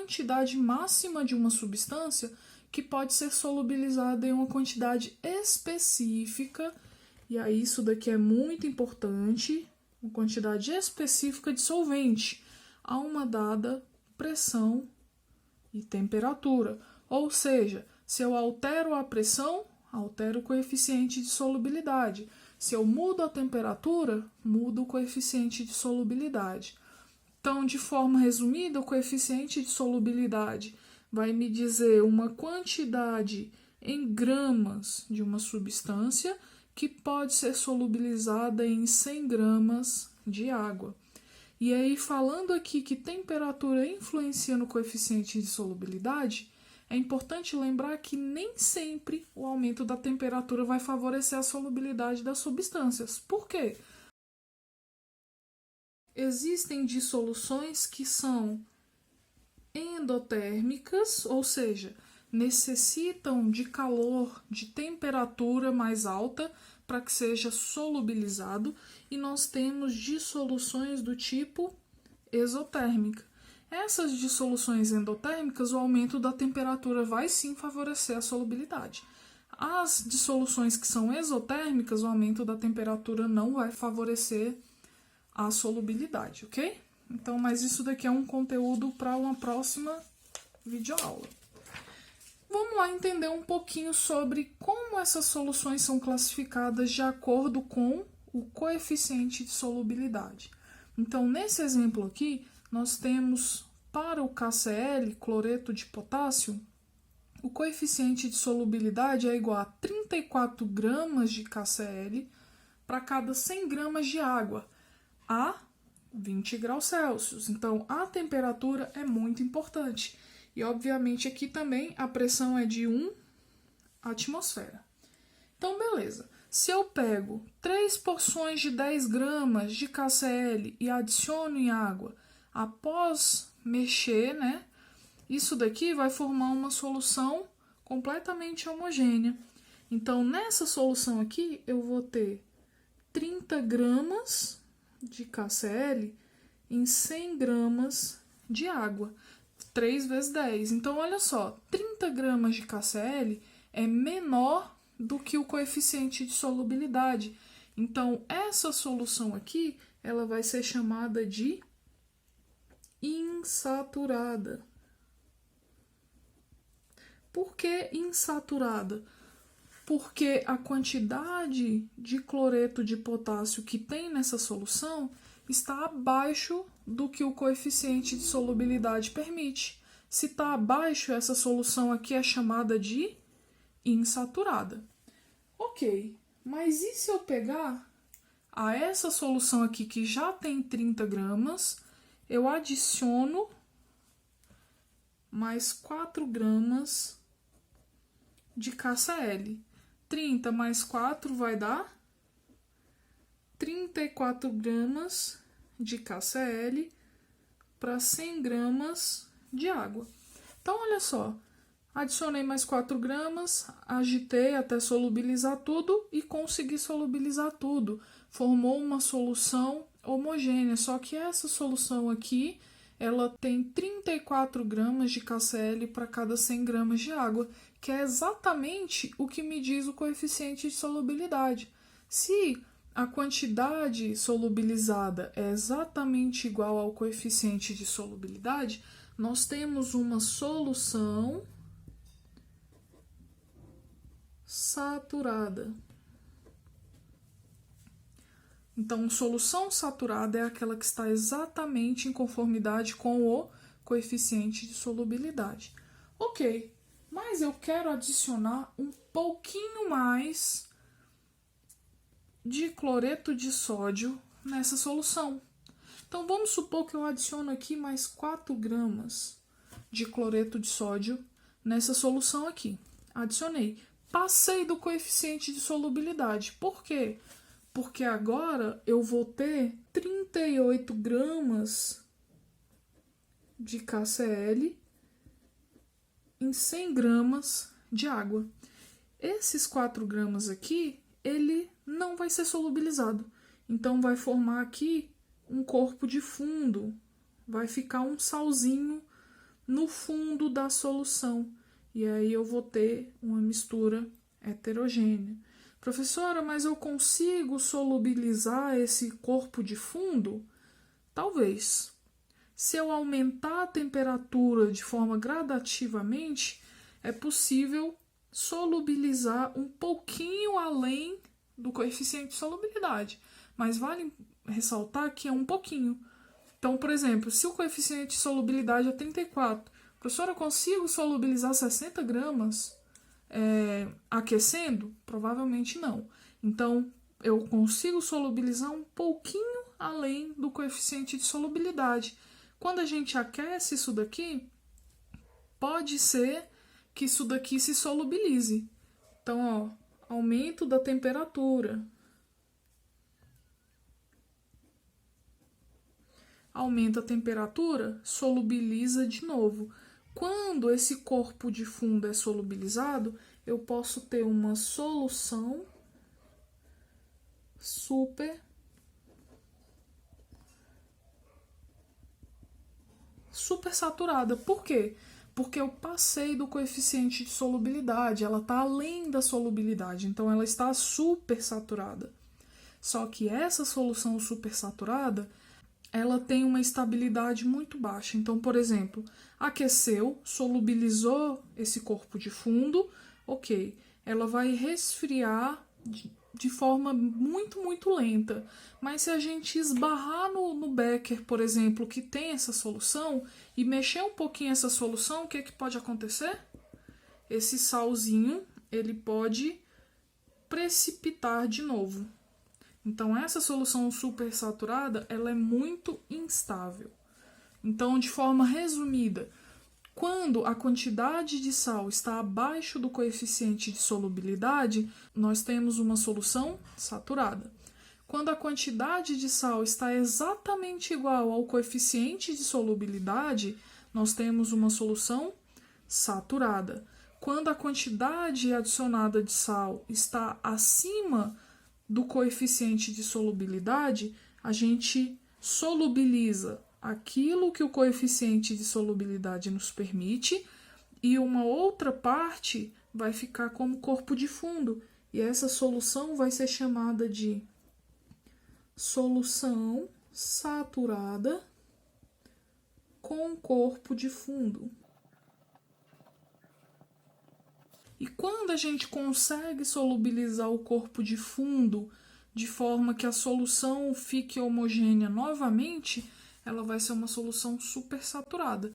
quantidade máxima de uma substância que pode ser solubilizada em uma quantidade específica, e aí isso daqui é muito importante, uma quantidade específica de solvente a uma dada pressão e temperatura. Ou seja, se eu altero a pressão, altero o coeficiente de solubilidade. Se eu mudo a temperatura, mudo o coeficiente de solubilidade. Então, de forma resumida, o coeficiente de solubilidade vai me dizer uma quantidade em gramas de uma substância que pode ser solubilizada em 100 gramas de água. E aí, falando aqui que temperatura influencia no coeficiente de solubilidade, é importante lembrar que nem sempre o aumento da temperatura vai favorecer a solubilidade das substâncias. Por quê? Existem dissoluções que são endotérmicas, ou seja, necessitam de calor, de temperatura mais alta para que seja solubilizado, e nós temos dissoluções do tipo exotérmica. Essas dissoluções endotérmicas, o aumento da temperatura vai sim favorecer a solubilidade. As dissoluções que são exotérmicas, o aumento da temperatura não vai favorecer a solubilidade, ok? Então, mas isso daqui é um conteúdo para uma próxima videoaula. Vamos lá entender um pouquinho sobre como essas soluções são classificadas de acordo com o coeficiente de solubilidade. Então, nesse exemplo aqui, nós temos para o KCl, cloreto de potássio, o coeficiente de solubilidade é igual a 34 gramas de KCl para cada 100 gramas de água, a 20 graus Celsius. Então, a temperatura é muito importante. E, obviamente, aqui também a pressão é de 1 atmosfera. Então, beleza. Se eu pego 3 porções de 10 gramas de KCl e adiciono em água, após mexer, né, isso daqui vai formar uma solução completamente homogênea. Então, nessa solução aqui, eu vou ter 30 gramas de KCl em 100 gramas de água. 3 vezes 10. Então, olha só, 30 gramas de KCl é menor do que o coeficiente de solubilidade. Então, essa solução aqui, ela vai ser chamada de insaturada. Por que insaturada? Porque a quantidade de cloreto de potássio que tem nessa solução está abaixo do que o coeficiente de solubilidade permite. Se está abaixo, essa solução aqui é chamada de insaturada. Ok, mas e se eu pegar a essa solução aqui que já tem 30 gramas, eu adiciono mais 4 gramas de KCl. 30 mais 4 vai dar 34 gramas de KCl para 100 gramas de água. Então, olha só, adicionei mais 4 gramas, agitei até solubilizar tudo e consegui solubilizar tudo. Formou uma solução homogênea, só que essa solução aqui, ela tem 34 gramas de KCl para cada 100 gramas de água, que é exatamente o que me diz o coeficiente de solubilidade. Se a quantidade solubilizada é exatamente igual ao coeficiente de solubilidade, nós temos uma solução saturada. Então, solução saturada é aquela que está exatamente em conformidade com o coeficiente de solubilidade. Ok, mas eu quero adicionar um pouquinho mais de cloreto de sódio nessa solução. Então, vamos supor que eu adiciono aqui mais 4 gramas de cloreto de sódio nessa solução aqui. Adicionei. Passei do coeficiente de solubilidade. Por quê? Porque agora eu vou ter 38 gramas de KCl em 100 gramas de água. Esses 4 gramas aqui, ele não vai ser solubilizado. Então, vai formar aqui um corpo de fundo. Vai ficar um salzinho no fundo da solução. E aí eu vou ter uma mistura heterogênea. Professora, mas eu consigo solubilizar esse corpo de fundo? Talvez. Se eu aumentar a temperatura de forma gradativamente, é possível solubilizar um pouquinho além do coeficiente de solubilidade. Mas vale ressaltar que é um pouquinho. Então, por exemplo, se o coeficiente de solubilidade é 34, professora, eu consigo solubilizar 60 gramas aquecendo? Provavelmente não. Então, eu consigo solubilizar um pouquinho além do coeficiente de solubilidade. Quando a gente aquece isso daqui, pode ser que isso daqui se solubilize. Então, ó, aumento da temperatura. Aumenta a temperatura, solubiliza de novo. Quando esse corpo de fundo é solubilizado, eu posso ter uma solução super saturada. Por quê? Porque eu passei do coeficiente de solubilidade, ela está além da solubilidade, então ela está super saturada. Só que essa solução super saturada, ela tem uma estabilidade muito baixa. Então, por exemplo, aqueceu, solubilizou esse corpo de fundo, ok, ela vai resfriar de forma muito, muito lenta. Mas se a gente esbarrar no becker, por exemplo, que tem essa solução, e mexer um pouquinho essa solução, o que pode acontecer? Esse salzinho, ele pode precipitar de novo. Então, essa solução supersaturada, ela é muito instável. Então, de forma resumida, quando a quantidade de sal está abaixo do coeficiente de solubilidade, nós temos uma solução saturada. Quando a quantidade de sal está exatamente igual ao coeficiente de solubilidade, nós temos uma solução saturada. Quando a quantidade adicionada de sal está acima do coeficiente de solubilidade, a gente solubiliza aquilo que o coeficiente de solubilidade nos permite e uma outra parte vai ficar como corpo de fundo. E essa solução vai ser chamada de solução saturada com corpo de fundo. E quando a gente consegue solubilizar o corpo de fundo de forma que a solução fique homogênea novamente, ela vai ser uma solução supersaturada.